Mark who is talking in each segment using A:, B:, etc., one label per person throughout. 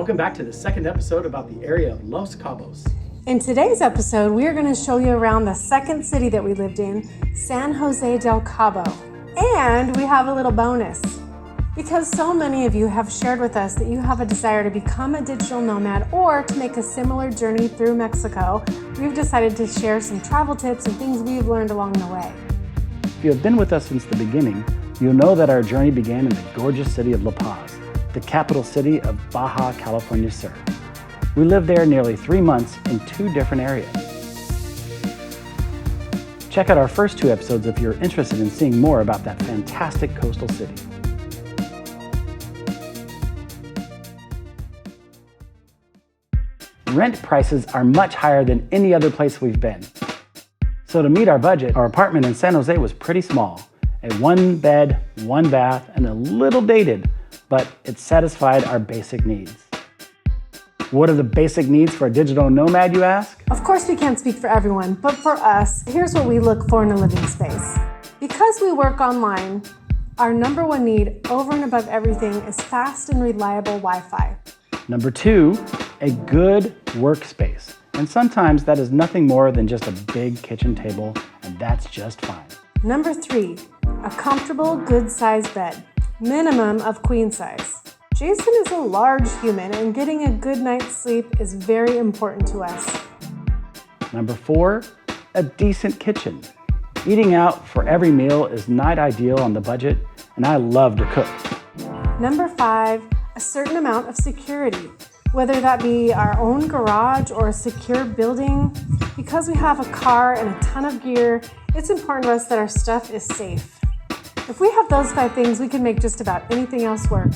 A: Welcome back to the second episode about the area of Los Cabos.
B: In today's episode, we are going to show you around the second city that we lived in, San Jose del Cabo. And we have a little bonus. Because so many of you have shared with us that you have a desire to become a digital nomad or to make a similar journey through Mexico, we've decided to share some travel tips and things we've learned along the way.
A: If you have been with us since the beginning, you'll know that our journey began in the gorgeous city of La Paz, the capital city of Baja California Sur. We lived there nearly 3 months in 2 different areas. Check out our first 2 episodes if you're interested in seeing more about that fantastic coastal city. Rent prices are much higher than any other place we've been. So to meet our budget, our apartment in San Jose was pretty small. A 1 bed, 1 bath, and a little dated, but it satisfied our basic needs. What are the basic needs for a digital nomad, you ask?
B: Of course, we can't speak for everyone, but for us, here's what we look for in a living space. Because we work online, our number 1 need over and above everything is fast and reliable Wi-Fi.
A: Number 2, a good workspace. And sometimes that is nothing more than just a big kitchen table, and that's just fine.
B: Number 3, a comfortable, good-sized bed, minimum of queen size. Jason is a large human, and getting a good night's sleep is very important to us.
A: Number 4, a decent kitchen. Eating out for every meal is not ideal on the budget, and I love to cook.
B: Number 5, a certain amount of security, whether that be our own garage or a secure building. Because we have a car and a ton of gear, it's important to us that our stuff is safe. If we have those 5 things, we can make just about anything else work.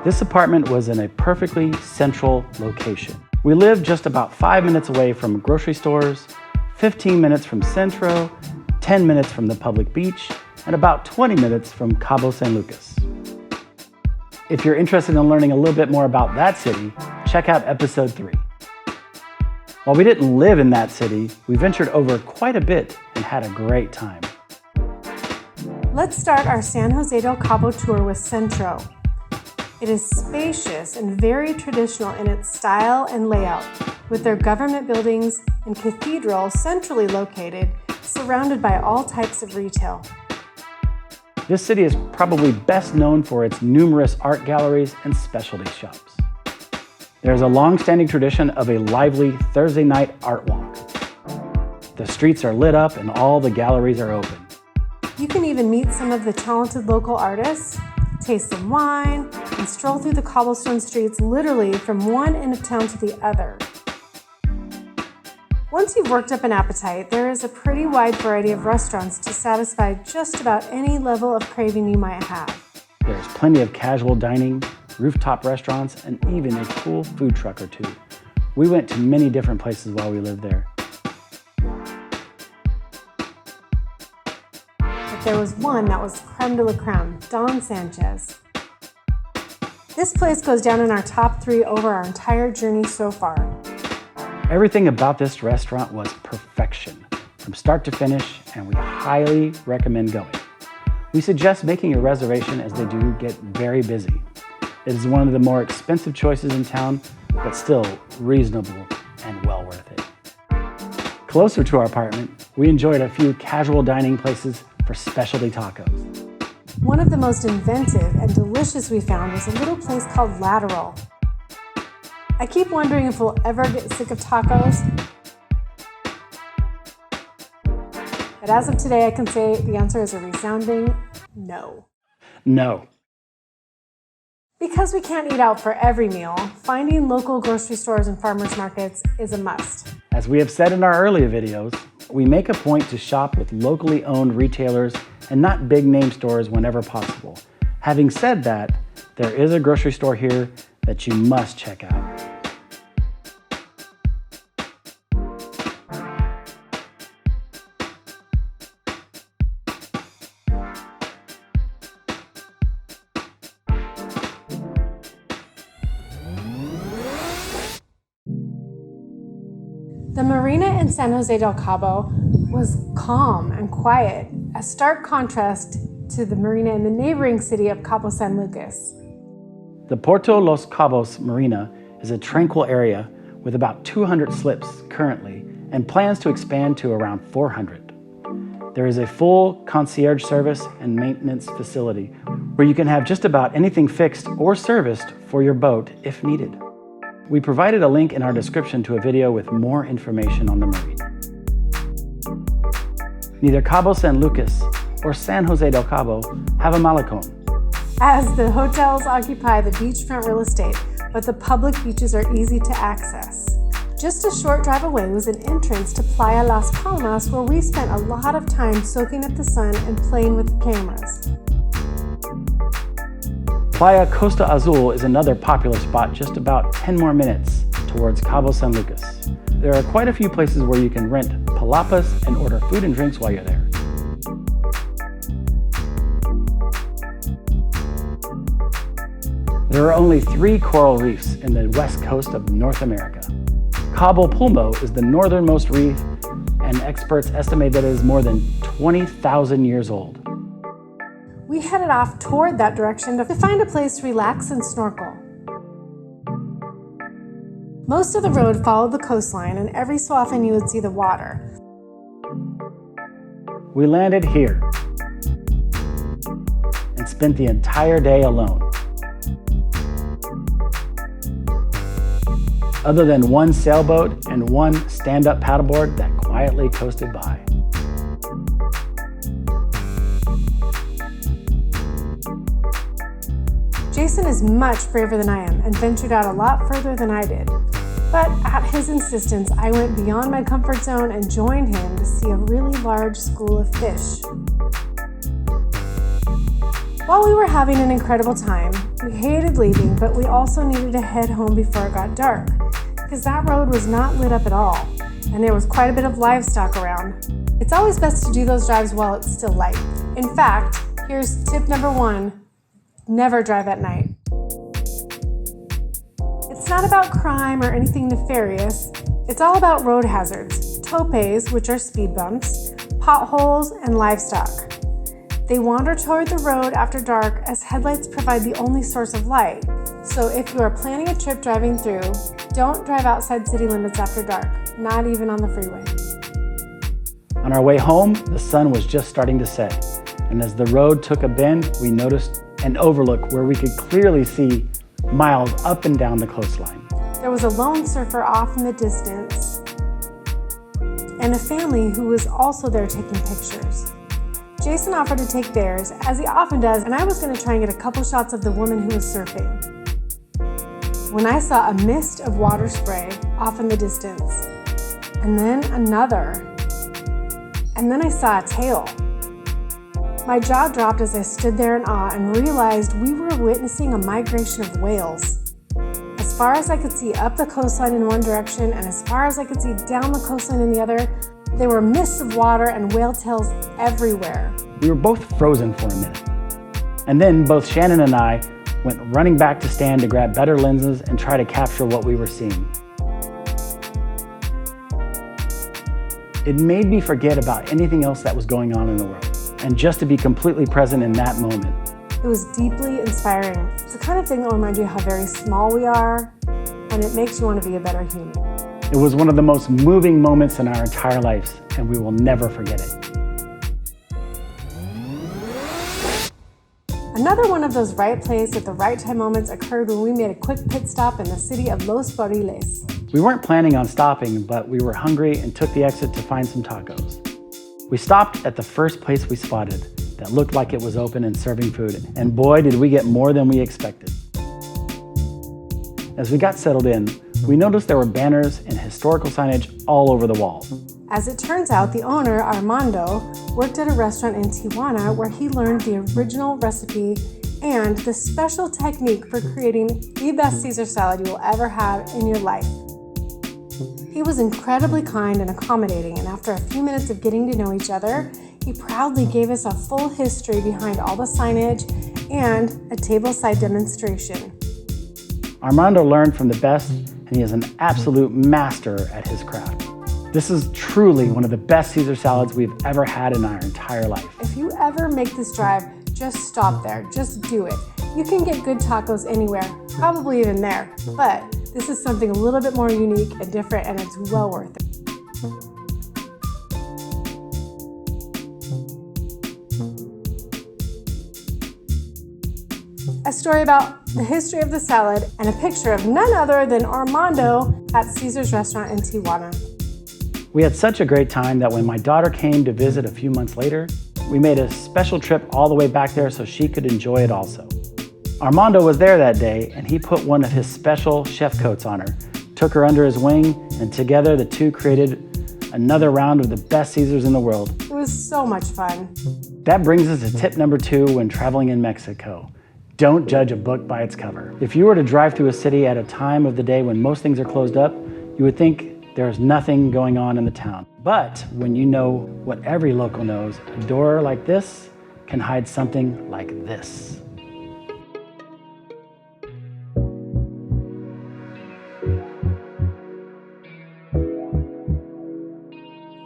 A: This apartment was in a perfectly central location. We lived just about 5 minutes away from grocery stores, 15 minutes from Centro, 10 minutes from the public beach, and about 20 minutes from Cabo San Lucas. If you're interested in learning a little bit more about that city, check out episode 3. While we didn't live in that city, we ventured over quite a bit and had a great time.
B: Let's start our San Jose del Cabo tour with Centro. It is spacious and very traditional in its style and layout, with their government buildings and cathedral centrally located, surrounded by all types of retail.
A: This city is probably best known for its numerous art galleries and specialty shops. There's a long-standing tradition of a lively Thursday night art walk. The streets are lit up and all the galleries are open.
B: You can even meet some of the talented local artists, taste some wine, and stroll through the cobblestone streets literally from one end of town to the other. Once you've worked up an appetite, there is a pretty wide variety of restaurants to satisfy just about any level of craving you might have.
A: There's plenty of casual dining, rooftop restaurants, and even a cool food truck or 2. We went to many different places while we lived there.
B: But there was one that was creme de la creme, Don Sanchez. This place goes down in our top 3 over our entire journey so far.
A: Everything about this restaurant was perfection, from start to finish, and we highly recommend going. We suggest making a reservation as they do get very busy. It is one of the more expensive choices in town, but still reasonable and well worth it. Closer to our apartment, we enjoyed a few casual dining places for specialty tacos.
B: One of the most inventive and delicious we found was a little place called Lateral. I keep wondering if we'll ever get sick of tacos. But as of today, I can say the answer is a resounding no.
A: No.
B: Because we can't eat out for every meal, finding local grocery stores and farmers markets is a must.
A: As we have said in our earlier videos, we make a point to shop with locally owned retailers and not big name stores whenever possible. Having said that, there is a grocery store here that you must check out.
B: The marina in San Jose del Cabo was calm and quiet, a stark contrast to the marina in the neighboring city of Cabo San Lucas.
A: The Puerto Los Cabos Marina is a tranquil area with about 200 slips currently and plans to expand to around 400. There is a full concierge service and maintenance facility where you can have just about anything fixed or serviced for your boat if needed. We provided a link in our description to a video with more information on the marina. Neither Cabo San Lucas or San Jose del Cabo have a malecón,
B: as the hotels occupy the beachfront real estate, but the public beaches are easy to access. Just a short drive away was an entrance to Playa Las Palmas, where we spent a lot of time soaking up the sun and playing with cameras.
A: Playa Costa Azul is another popular spot just about 10 more minutes towards Cabo San Lucas. There are quite a few places where you can rent palapas and order food and drinks while you're there. There are only 3 coral reefs in the west coast of North America. Cabo Pulmo is the northernmost reef, and experts estimate that it is more than 20,000 years old.
B: We headed off toward that direction to find a place to relax and snorkel. Most of the road followed the coastline, and every so often you would see the water.
A: We landed here and spent the entire day alone. Other than one sailboat and one stand-up paddleboard that quietly coasted by.
B: Jason is much braver than I am and ventured out a lot further than I did. But at his insistence, I went beyond my comfort zone and joined him to see a really large school of fish. While we were having an incredible time, we hated leaving, but we also needed to head home before it got dark, because that road was not lit up at all, and there was quite a bit of livestock around. It's always best to do those drives while it's still light. In fact, here's tip number 1, never drive at night. It's not about crime or anything nefarious. It's all about road hazards, topes, which are speed bumps, potholes, and livestock. They wander toward the road after dark as headlights provide the only source of light. So if you are planning a trip driving through, don't drive outside city limits after dark, not even on the freeway.
A: On our way home, the sun was just starting to set, and as the road took a bend, we noticed an overlook where we could clearly see miles up and down the coastline.
B: There was a lone surfer off in the distance, and a family who was also there taking pictures. Jason offered to take theirs, as he often does, and I was going to try and get a couple shots of the woman who was surfing, when I saw a mist of water spray off in the distance, and then another, and then I saw a tail. My jaw dropped as I stood there in awe and realized we were witnessing a migration of whales. As far as I could see up the coastline in one direction, and as far as I could see down the coastline in the other, there were mists of water and whale tails everywhere.
A: We were both frozen for a minute. And then both Shannon and I went running back to stand to grab better lenses and try to capture what we were seeing. It made me forget about anything else that was going on in the world, and just to be completely present in that moment.
B: It was deeply inspiring. It's the kind of thing that will remind you how very small we are, and it makes you want to be a better human.
A: It was one of the most moving moments in our entire lives, and we will never forget it.
B: Another one of those right place at the right time moments occurred when we made a quick pit stop in the city of Los Barriles.
A: We weren't planning on stopping, but we were hungry and took the exit to find some tacos. We stopped at the first place we spotted that looked like it was open and serving food, and boy, did we get more than we expected. As we got settled in, we noticed there were banners and historical signage all over the wall.
B: As it turns out, the owner, Armando, worked at a restaurant in Tijuana where he learned the original recipe and the special technique for creating the best Caesar salad you will ever have in your life. He was incredibly kind and accommodating, and after a few minutes of getting to know each other, he proudly gave us a full history behind all the signage and a tableside demonstration.
A: Armando learned from the best, and he is an absolute master at his craft. This is truly one of the best Caesar salads we've ever had in our entire life.
B: If you ever make this drive, just stop there, just do it. You can get good tacos anywhere, probably even there, but this is something a little bit more unique and different, and it's well worth it. A story about the history of the salad and a picture of none other than Armando at Caesar's restaurant in Tijuana.
A: We had such a great time that when my daughter came to visit a few months later, we made a special trip all the way back there so she could enjoy it also. Armando was there that day, and he put one of his special chef coats on her, took her under his wing, and together the two created another round of the best Caesars in the world.
B: It was so much fun.
A: That brings us to tip number 2 when traveling in Mexico. Don't judge a book by its cover. If you were to drive through a city at a time of the day when most things are closed up, you would think there's nothing going on in the town. But when you know what every local knows, a door like this can hide something like this.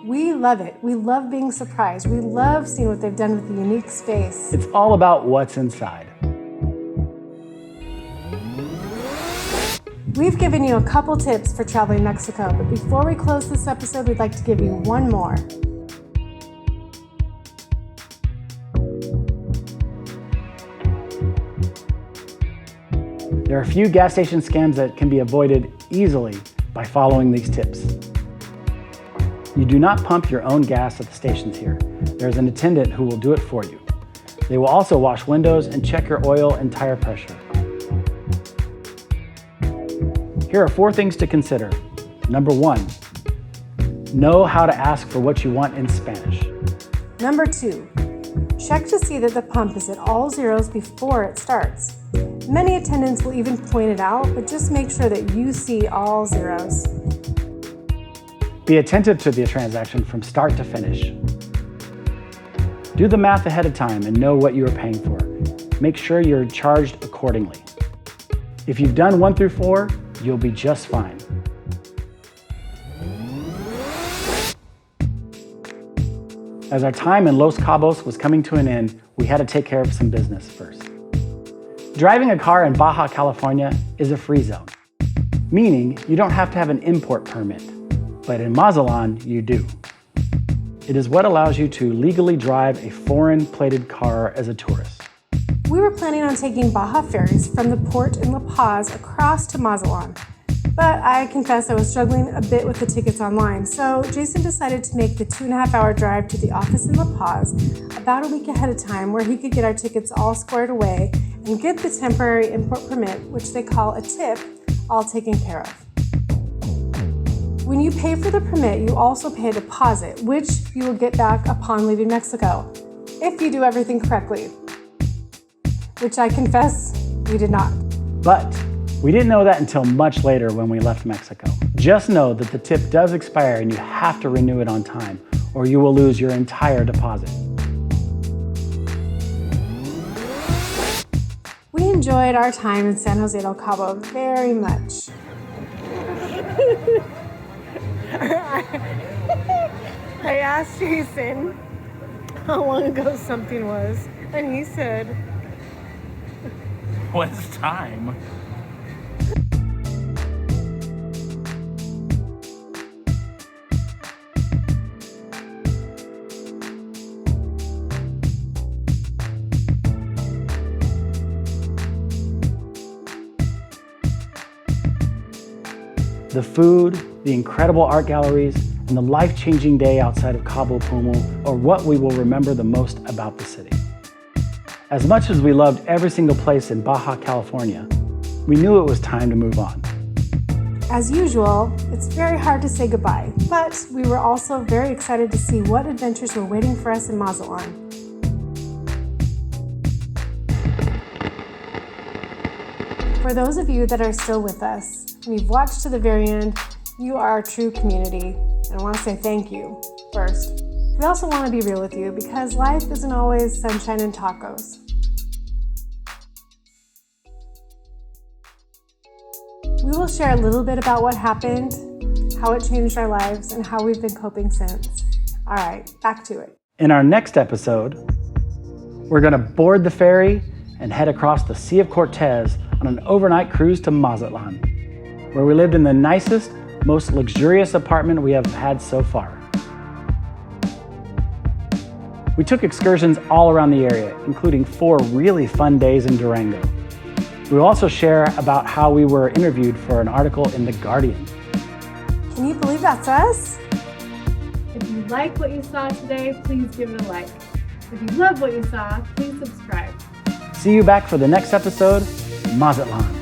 B: We love it. We love being surprised. We love seeing what they've done with the unique space.
A: It's all about what's inside.
B: We've given you a couple tips for traveling Mexico, but before we close this episode, we'd like to give you one more.
A: There are a few gas station scams that can be avoided easily by following these tips. You do not pump your own gas at the stations here. There's an attendant who will do it for you. They will also wash windows and check your oil and tire pressure. Here are 4 things to consider. Number 1, know how to ask for what you want in Spanish.
B: Number 2, check to see that the pump is at all zeros before it starts. Many attendants will even point it out, but just make sure that you see all zeros.
A: Be attentive to the transaction from start to finish. Do the math ahead of time and know what you are paying for. Make sure you're charged accordingly. If you've done 1 through 4, you'll be just fine. As our time in Los Cabos was coming to an end, we had to take care of some business first. Driving a car in Baja California is a free zone, meaning you don't have to have an import permit, but in Mazatlan, you do. It is what allows you to legally drive a foreign plated car as a tourist.
B: We were planning on taking Baja ferries from the port in La Paz across to Mazatlan, but I confess I was struggling a bit with the tickets online, so Jason decided to make the 2.5-hour drive to the office in La Paz about a week ahead of time where he could get our tickets all squared away and get the temporary import permit, which they call a tip, all taken care of. When you pay for the permit, you also pay a deposit, which you will get back upon leaving Mexico, if you do everything correctly. Which I confess, we did not.
A: But we didn't know that until much later when we left Mexico. Just know that the tip does expire and you have to renew it on time, or you will lose your entire deposit.
B: We enjoyed our time in San Jose del Cabo very much. I asked Jason how long ago something was, and he said,
A: What's time? The food, the incredible art galleries, and the life-changing day outside of Cabo Pulmo are what we will remember the most about the city. As much as we loved every single place in Baja California, we knew it was time to move on.
B: As usual, it's very hard to say goodbye, but we were also very excited to see what adventures were waiting for us in Mazatlan. For those of you that are still with us, and you've watched to the very end, you are a true community, and I want to say thank you first. We also want to be real with you because life isn't always sunshine and tacos. We will share a little bit about what happened, how it changed our lives, and how we've been coping since. All right, back to it.
A: In our next episode, we're going to board the ferry and head across the Sea of Cortez on an overnight cruise to Mazatlan, where we lived in the nicest, most luxurious apartment we have had so far. We took excursions all around the area, including 4 really fun days in Durango. We'll also share about how we were interviewed for an article in The Guardian.
B: Can you believe that's us?
C: If you like what you saw today, please give it a like. If you love what you saw, please subscribe.
A: See you back for the next episode, Mazatlan.